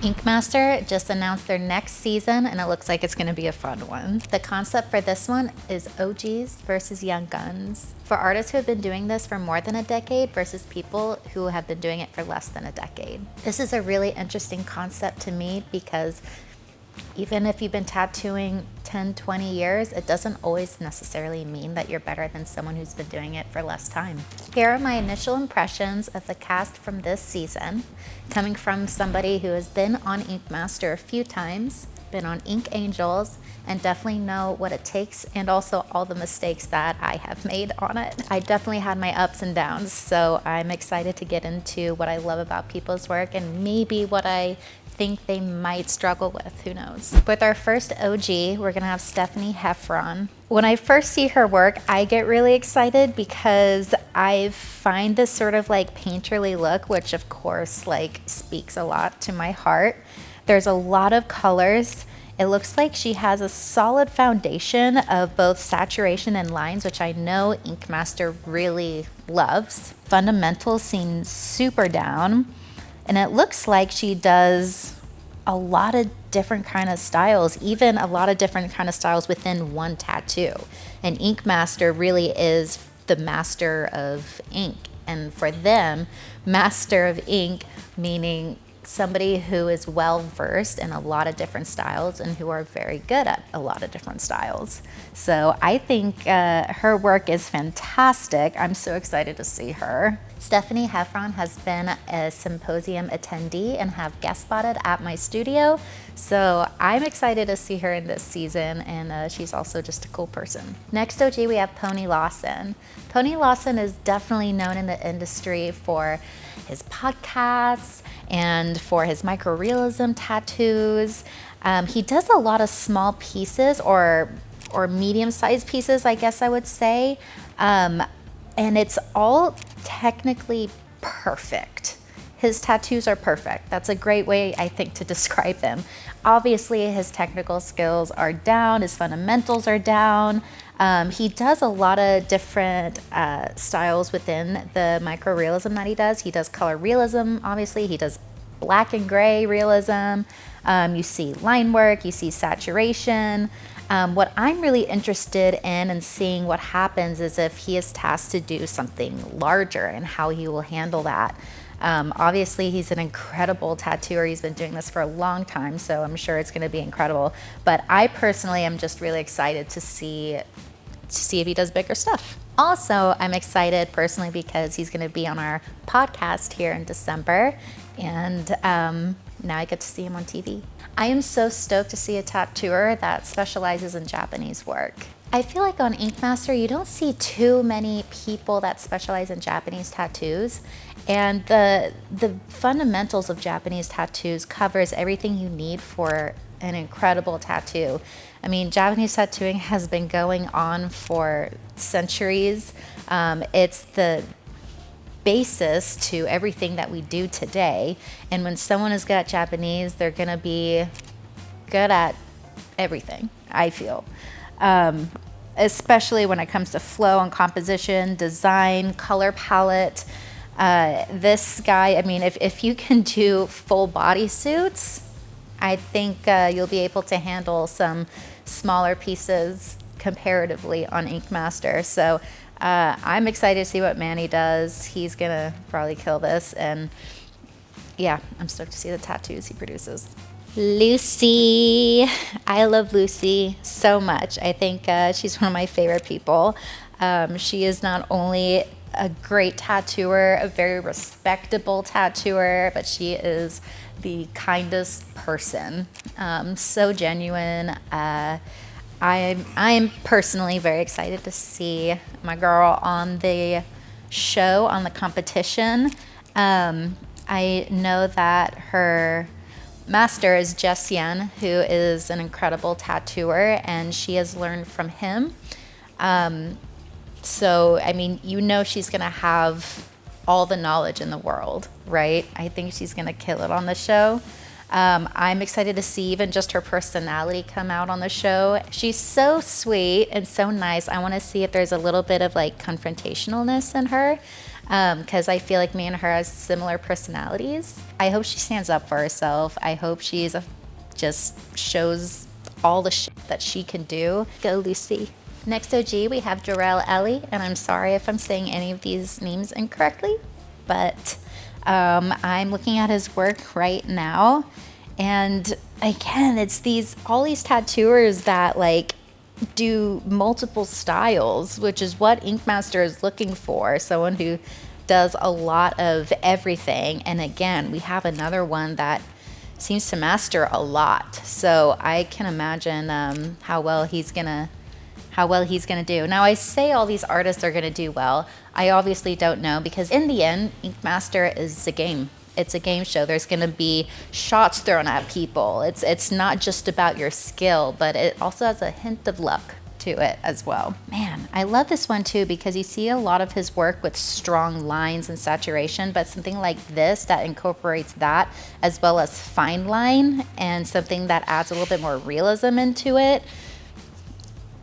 Ink Master just announced their next season, and it looks like it's going to be a fun one. The concept for this one is OGs versus young guns. For artists who have been doing this for more than a decade versus people who have been doing it for less than a decade. This is a really interesting concept to me because even if you've been tattooing 10, 20 years, it doesn't always necessarily mean that you're better than someone who's been doing it for less time. Here are my initial impressions of the cast from this season, coming from somebody who has been on Ink Master a few times, been on Ink Angels, and definitely know what it takes and also all the mistakes that I have made on it. I definitely had my ups and downs, so I'm excited to get into what I love about people's work and maybe what I think they might struggle with, who knows. With our first OG, we're gonna have Stephanie Heffron. When I first see her work, I get really excited because I find this sort of like painterly look, which of course like speaks a lot to my heart. There's a lot of colors. It looks like she has a solid foundation of both saturation and lines, which I know Ink Master really loves. Fundamentals seem super down. And it looks like she does a lot of different kind of styles, even a lot of different kind of styles within one tattoo. And Ink Master really is the master of ink. And for them, master of ink, meaning somebody who is well versed in a lot of different styles and who are very good at a lot of different styles. So I think her work is fantastic. I'm so excited to see her. Stephanie Heffron has been a symposium attendee and have guest spotted at my studio. So I'm excited to see her in this season, and she's also just a cool person. Next OG, we have Pony Lawson. Pony Lawson is definitely known in the industry for his podcasts and for his microrealism tattoos. He does a lot of small pieces or medium-sized pieces, I guess I would say. And it's all technically perfect. His tattoos are perfect. That's a great way, I think, to describe them. Obviously, his technical skills are down, his fundamentals are down. He does a lot of different styles within the microrealism that he does. He does color realism, obviously. He does black and gray realism. You see line work, you see saturation. What I'm really interested in and seeing what happens is if he is tasked to do something larger and how he will handle that. Obviously, he's an incredible tattooer. He's been doing this for a long time, so I'm sure it's going to be incredible. But I personally am just really excited to see if he does bigger stuff. Also, I'm excited personally because he's going to be on our podcast here in December, and now I get to see him on TV. I am so stoked to see a tattooer that specializes in Japanese work. I feel like on Ink Master, you don't see too many people that specialize in Japanese tattoos. And the fundamentals of Japanese tattoos covers everything you need for an incredible tattoo. I mean, Japanese tattooing has been going on for centuries. It's the basis to everything that we do today. And when someone is good at Japanese, they're gonna be good at everything, I feel. Especially when it comes to flow and composition, design, color palette. This guy, I mean, if you can do full body suits, I think you'll be able to handle some smaller pieces comparatively on Ink Master. So I'm excited to see what Manny does. He's gonna probably kill this, and yeah, I'm stoked to see the tattoos he produces. Lucy, I love Lucy so much. I think she's one of my favorite people. She is not only a great tattooer, a very respectable tattooer, but she is the kindest person. So genuine. I'm personally very excited to see my girl on the show, on the competition. I know that her master is Jessian, who is an incredible tattooer, and she has learned from him. So, I mean, you know she's gonna have all the knowledge in the world, right? I think she's gonna kill it on the show. I'm excited to see even just her personality come out on the show. She's so sweet and so nice. I want to see if there's a little bit of like confrontationalness in her. because I feel like me and her have similar personalities. I hope she stands up for herself. I hope just shows all the shit that she can do. Go Lucy. Next OG, we have Jorell Elie, and I'm sorry if I'm saying any of these names incorrectly, but I'm looking at his work right now, and again, it's all these tattooers that like do multiple styles, which is what Ink Master is looking for, someone who does a lot of everything. And again, we have another one that seems to master a lot, so I can imagine how well he's gonna do. Now, I say all these artists are gonna do well. I obviously don't know, because in the end, Ink Master is a game. It's a game show. There's gonna be shots thrown at people. It's not just about your skill, but it also has a hint of luck to it as well. Man, I love this one too, because you see a lot of his work with strong lines and saturation, but something like this that incorporates that as well as fine line and something that adds a little bit more realism into it.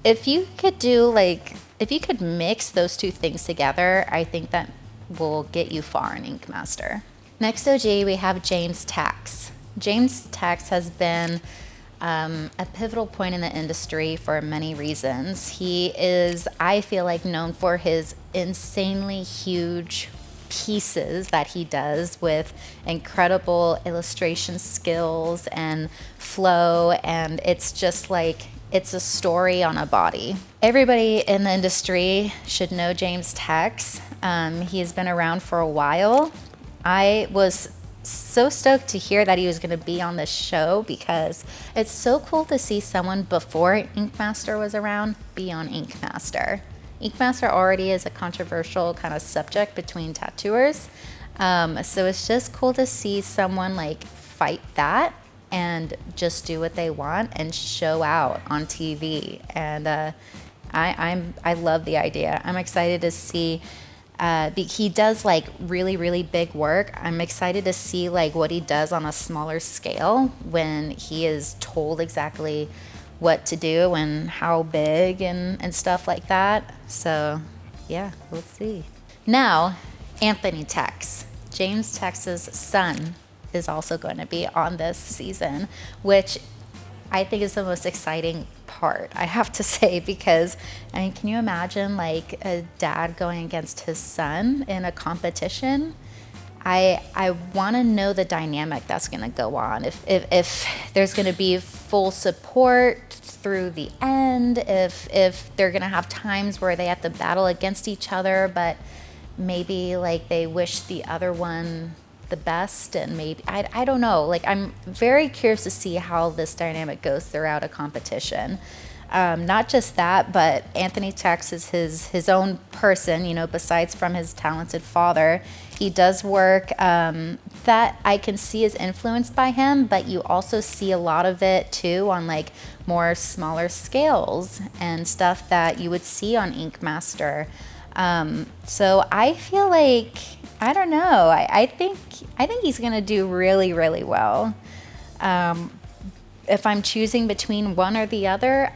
If you could mix those two things together, I think that will get you far in Ink Master. Next OG, we have James Tax. James Tax has been a pivotal point in the industry for many reasons. He is, I feel like, known for his insanely huge pieces that he does with incredible illustration skills and flow, and it's just like, it's a story on a body. Everybody in the industry should know James Tax. He has been around for a while. I was so stoked to hear that he was going to be on this show, because it's so cool to see someone before Ink Master was around be on Ink Master. Ink Master already is a controversial kind of subject between tattooers, so it's just cool to see someone like fight that and just do what they want and show out on TV. And I love the idea. I'm excited to see. He does like really, really big work. I'm excited to see like what he does on a smaller scale when he is told exactly what to do and how big and stuff like that. So yeah, we'll see. Now, Anthony Tax, James Tax's son, is also going to be on this season, which I think is the most exciting part, I have to say, because I mean, can you imagine like a dad going against his son in a competition? I want to know the dynamic that's going to go on. If there's going to be full support through the end, if they're going to have times where they have to battle against each other, but maybe like they wish the other one the best, and maybe I don't know. Like, I'm very curious to see how this dynamic goes throughout a competition. Not just that, but Anthony Tax is his own person, you know, besides from his talented father. He does work that I can see is influenced by him, but you also see a lot of it too on like more smaller scales and stuff that you would see on Ink Master. So I feel like, I don't know, I think he's gonna do really, really well. If I'm choosing between one or the other,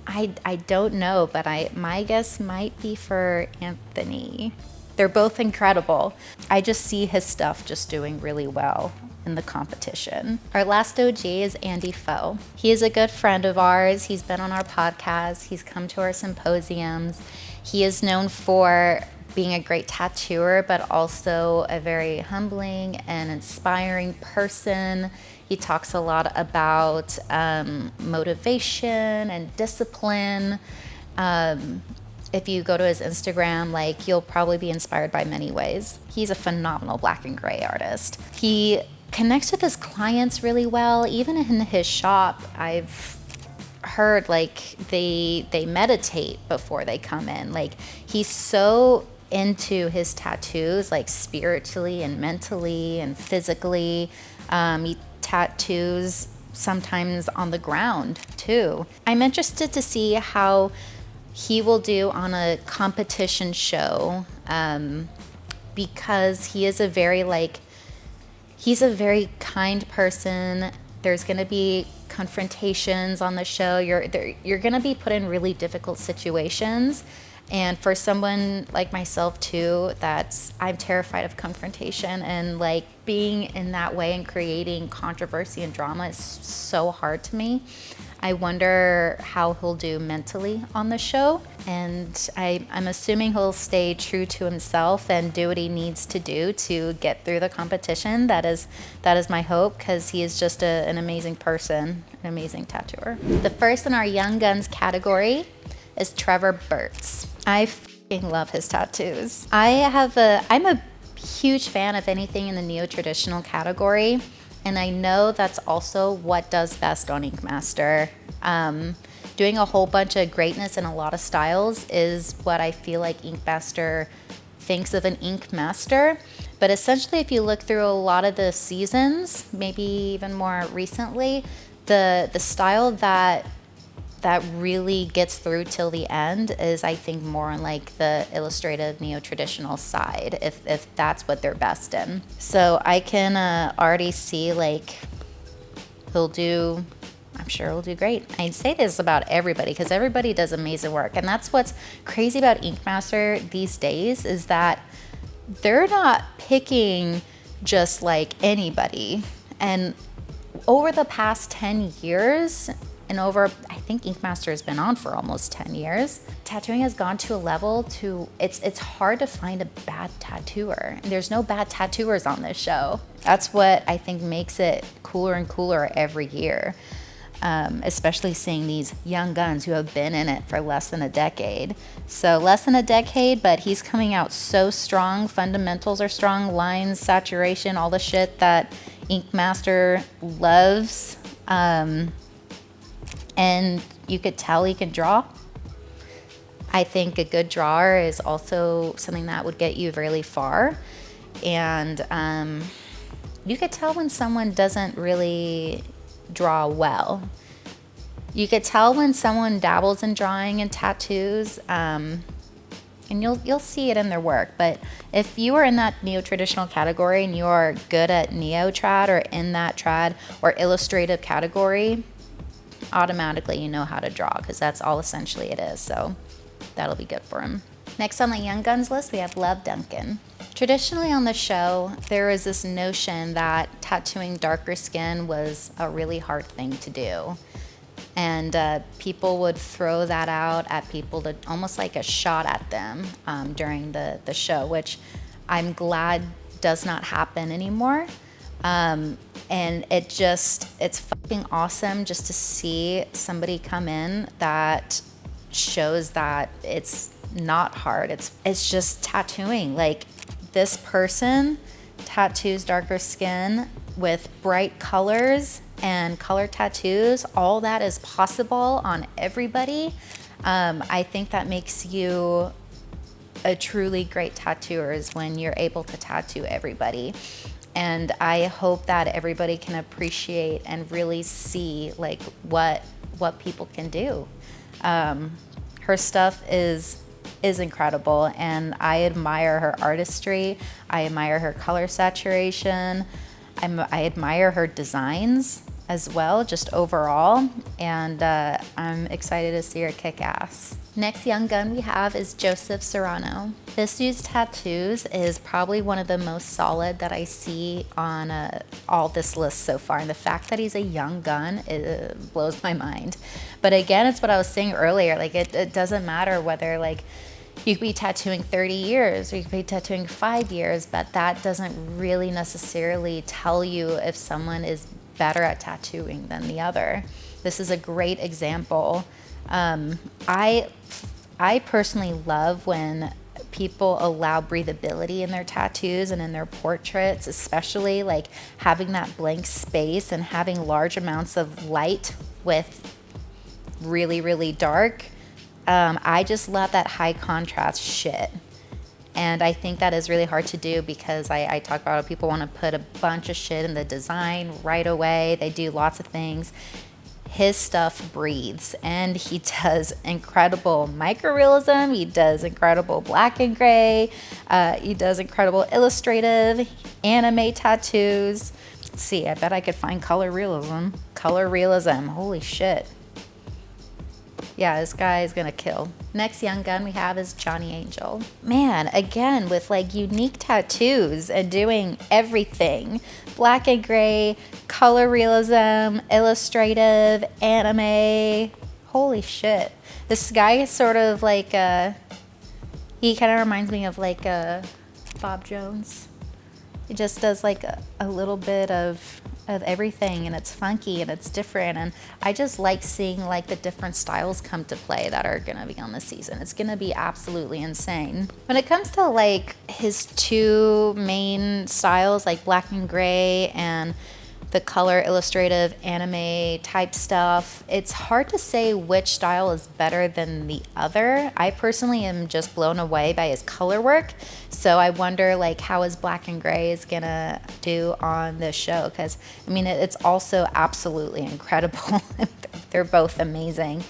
I don't know, but my guess might be for Anthony. They're both incredible. I just see his stuff just doing really well in the competition. Our last OG is Andy Foe. He is a good friend of ours. He's been on our podcast. He's come to our symposiums. He is known for being a great tattooer, but also a very humbling and inspiring person. He talks a lot about motivation and discipline. If you go to his Instagram, like, you'll probably be inspired by many ways. He's a phenomenal black and gray artist. He connects with his clients really well. Even in his shop, I've heard like they meditate before they come in. Like, he's so into his tattoos, like spiritually and mentally and physically. He tattoos sometimes on the ground too. I'm interested to see how he will do on a competition show, because he is he's a very kind person. There's going to be confrontations on the show. You're going to be put in really difficult situations, And for someone like myself too, I'm terrified of confrontation, and like being in that way and creating controversy and drama is so hard to me. I wonder how he'll do mentally on the show, and I'm assuming he'll stay true to himself and do what he needs to do to get through the competition. That is my hope, because he is just an amazing person, an amazing tattooer. The first in our Young Guns category is Trevor Burtz. I fucking love his tattoos. I'm a huge fan of anything in the neo-traditional category, and I know that's also what does best on Ink Master. Doing a whole bunch of greatness in a lot of styles is what I feel like Ink Master thinks of an Ink Master. But essentially, if you look through a lot of the seasons, maybe even more recently, the style that really gets through till the end is, I think, more on like the illustrative neo-traditional side, if that's what they're best in. So I can already see like I'm sure he'll do great. I say this about everybody because everybody does amazing work, and that's what's crazy about Ink Master these days, is that they're not picking just like anybody. And over the past 10 years, and I think Ink Master has been on for almost 10 years, tattooing has gone to a level it's hard to find a bad tattooer. And there's no bad tattooers on this show. That's what I think makes it cooler and cooler every year. Especially seeing these young guns who have been in it for less than a decade. So less than a decade, but he's coming out so strong. Fundamentals are strong, lines, saturation, all the shit that Ink Master loves. And you could tell he can draw. I think a good drawer is also something that would get you really far. And you could tell when someone doesn't really draw well. You could tell when someone dabbles in drawing and tattoos, and you'll see it in their work. But if you are in that neo-traditional category and you are good at neo-trad or in that trad or illustrative category, automatically you know how to draw, because that's all essentially it is. So that'll be good for him. Next on the Young Guns list, we have Love Duncan. Traditionally on the show, there was this notion that tattooing darker skin was a really hard thing to do. And people would throw that out at people to almost like a shot at them during the show, which I'm glad does not happen anymore. And it's fucking awesome just to see somebody come in that shows that it's not hard. It's just tattooing. Like, this person tattoos darker skin with bright colors and color tattoos. All that is possible on everybody. I think that makes you a truly great tattooer, is when you're able to tattoo everybody. And I hope that everybody can appreciate and really see like what people can do. Her stuff is incredible, and I admire her artistry. I admire her color saturation. I admire her designs as well, just overall, and I'm excited to see her kick ass. Next young gun we have is Joseph Serano. This dude's tattoos is probably one of the most solid that I see on all this list so far, and the fact that he's a young gun, it blows my mind. But again, it's what I was saying earlier, like it doesn't matter whether like you could be tattooing 30 years or you could be tattooing 5 years, but that doesn't really necessarily tell you if someone is better at tattooing than the other. This is a great example. I personally love when people allow breathability in their tattoos and in their portraits, especially like having that blank space and having large amounts of light with really, really dark. I just love that high contrast shit. And I think that is really hard to do because I talk about how people want to put a bunch of shit in the design right away. They do lots of things. His stuff breathes, and he does incredible microrealism. He does incredible black and gray. He does incredible illustrative, anime tattoos. Let's see, I bet I could find color realism. Color realism, holy shit. Yeah, this guy is gonna kill. Next young gun we have is Johnny Angel. Man, again, with like unique tattoos and doing everything. Black and gray, color realism, illustrative, anime. Holy shit. This guy is sort of like he kind of reminds me of like Bob Jones. He just does like a little bit of everything, and it's funky and it's different, and I just like seeing like the different styles come to play that are gonna be on this season. It's gonna be absolutely insane. When it comes to like his two main styles, like black and gray and the color illustrative anime type stuff, it's hard to say which style is better than the other. I personally am just blown away by his color work, so I wonder like how his black and gray is gonna do on this show, because I mean it's also absolutely incredible. They're both amazing.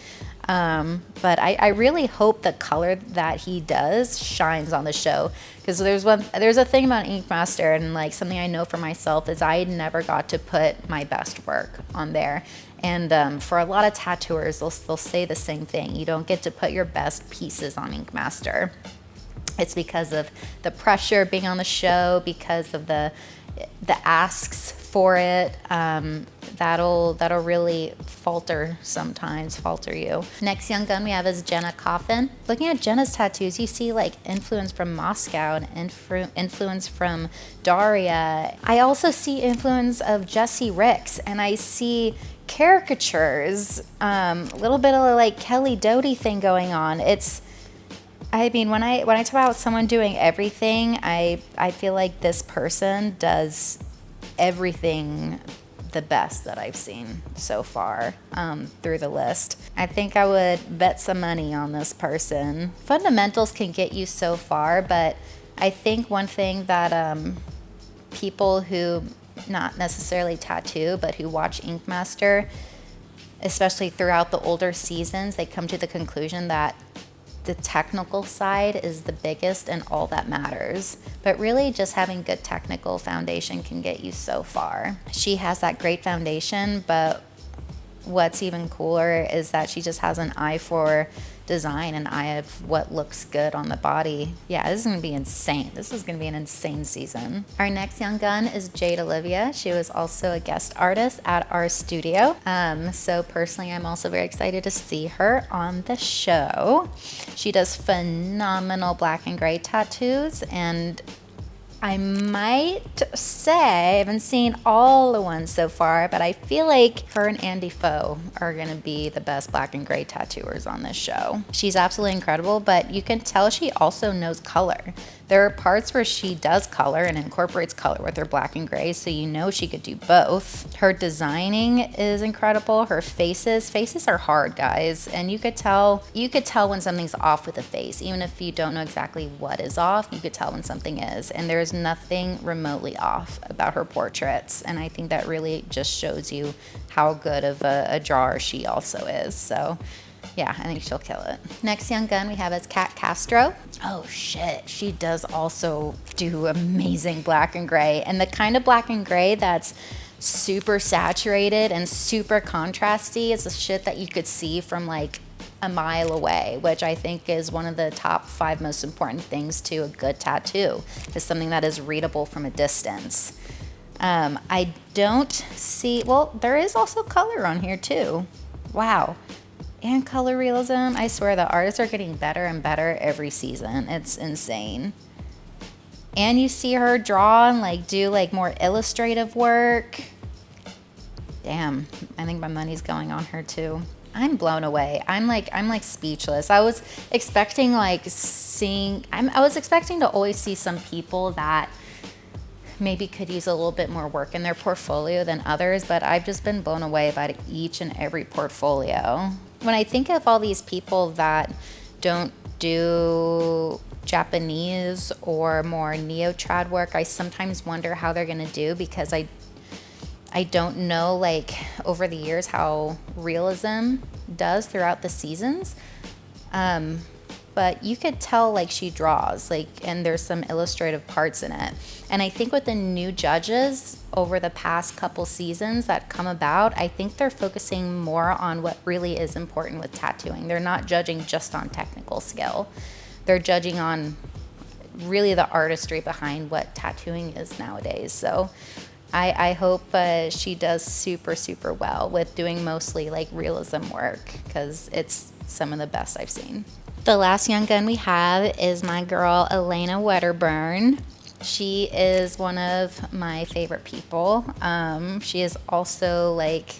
But I really hope the color that he does shines on the show, because there's a thing about Ink Master, and like something I know for myself is I never got to put my best work on there. And for a lot of tattooers, they'll say the same thing. You don't get to put your best pieces on Ink Master. It's because of the pressure being on the show, because of the asks for it. That'll really falter you. Next young gun we have is Jenna Coffin. Looking at Jenna's tattoos, you see like influence from Moscow and influence from Daria. I also see influence of Jesse Ricks, and I see caricatures, a little bit of like Kelly Doty thing going on. I mean, when I talk about someone doing everything, I feel like this person does everything the best that I've seen so far through the list. I think I would bet some money on this person. Fundamentals can get you so far, but I think one thing that people who not necessarily tattoo, but who watch Ink Master, especially throughout the older seasons, they come to the conclusion that the technical side is the biggest and all that matters. But really just having good technical foundation can get you so far. She has that great foundation, but what's even cooler is that she just has an eye for design, an eye of what looks good on the body. Yeah, this is gonna be insane. This is gonna be an insane season. Our next young gun is Jade Olivia. She was also a guest artist at our studio. So personally, I'm also very excited to see her on the show. She does phenomenal black and gray tattoos, and I might say, I haven't seen all the ones so far, but I feel like her and Andy Foe are gonna be the best black and gray tattooers on this show. She's absolutely incredible, but you can tell she also knows color. There are parts where she does color and incorporates color with her black and gray, so you know she could do both. Her designing is incredible. Her faces are hard, guys, and you could tell when something's off with a face. Even if you don't know exactly what is off, you could tell when something is, and there's nothing remotely off about her portraits, and I think that really just shows you how good of a drawer she also is. So yeah, I think she'll kill it. Next young gun we have is Castro. Oh shit, she does also do amazing black and gray, and the kind of black and gray that's super saturated and super contrasty is the shit that you could see from like a mile away, which I think is one of the top 5 most important things to a good tattoo, is something that is readable from a distance. I don't see, well, there is also color on here too. Wow. And color realism. I swear the artists are getting better and better every season. It's insane. And you see her draw and like do like more illustrative work. Damn, I think my money's going on her too. I'm blown away. I'm like speechless. I was expecting I was expecting to always see some people that maybe could use a little bit more work in their portfolio than others, but I've just been blown away by each and every portfolio. When I think of all these people that don't do Japanese or more neo-trad work, I sometimes wonder how they're gonna do, because I don't know, like, over the years how realism does throughout the seasons. but you could tell like she draws, like, and there's some illustrative parts in it. And I think with the new judges over the past couple seasons that come about, I think they're focusing more on what really is important with tattooing. They're not judging just on technical skill. They're judging on really the artistry behind what tattooing is nowadays. So I hope she does super, super well with doing mostly like realism work, because it's some of the best I've seen. The last young gun we have is my girl, Alena Wedderburn. She is one of my favorite people. She is also like,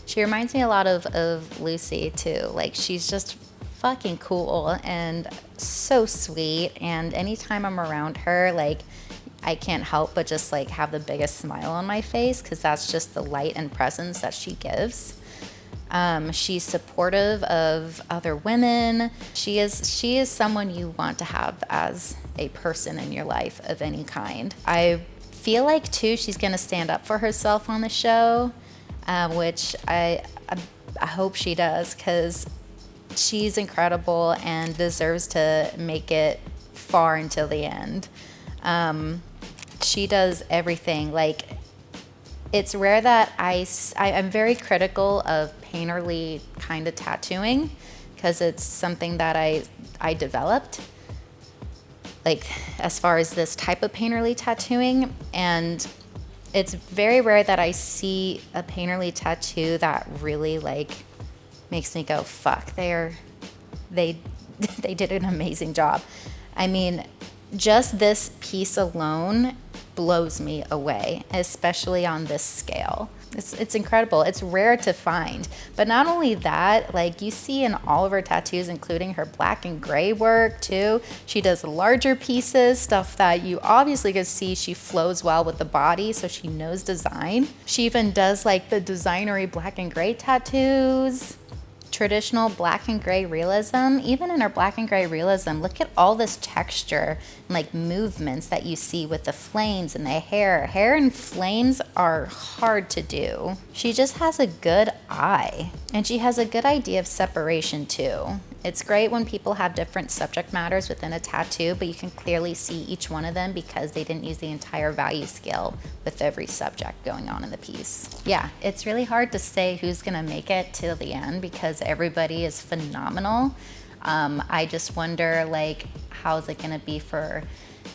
she reminds me a lot of Lucy too. Like, she's just fucking cool and so sweet. And anytime I'm around her, like, I can't help but just like have the biggest smile on my face, because that's just the light and presence that she gives. She's supportive of other women. She is someone you want to have as a person in your life of any kind. I feel like too she's gonna stand up for herself on the show, which I hope she does, because she's incredible and deserves to make it far until the end. She does everything. Like, it's rare that I'm very critical of painterly kind of tattooing, because it's something that I developed, like as far as this type of painterly tattooing. And it's very rare that I see a painterly tattoo that really like makes me go, fuck, they did an amazing job. I mean, just this piece alone blows me away, especially on this scale. It's incredible. It's rare to find. But not only that, like, you see in all of her tattoos, including her black and gray work too, she does larger pieces, stuff that you obviously can see she flows well with the body, so she knows design. She even does like the designery black and gray tattoos. Traditional black and gray realism. Even in her black and gray realism, look at all this texture and like movements that you see with the flames and the hair. Hair and flames are hard to do. She just has a good eye, and she has a good idea of separation too. It's great when people have different subject matters within a tattoo, but you can clearly see each one of them because they didn't use the entire value scale with every subject going on in the piece. Yeah, it's really hard to say who's gonna make it till the end because everybody is phenomenal. I just wonder, like, how's it gonna be for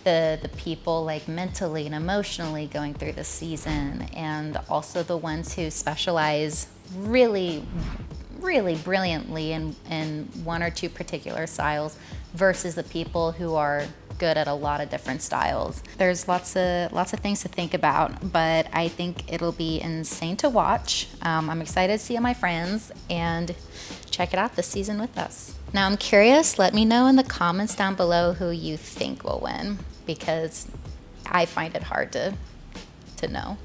the people like mentally and emotionally going through the season, and also the ones who specialize really brilliantly in one or two particular styles versus the people who are good at a lot of different styles. There's lots of things to think about, but I think it'll be insane to watch. I'm excited to see all my friends and check it out this season with us. Now I'm curious, let me know in the comments down below who you think will win, because I find it hard to know.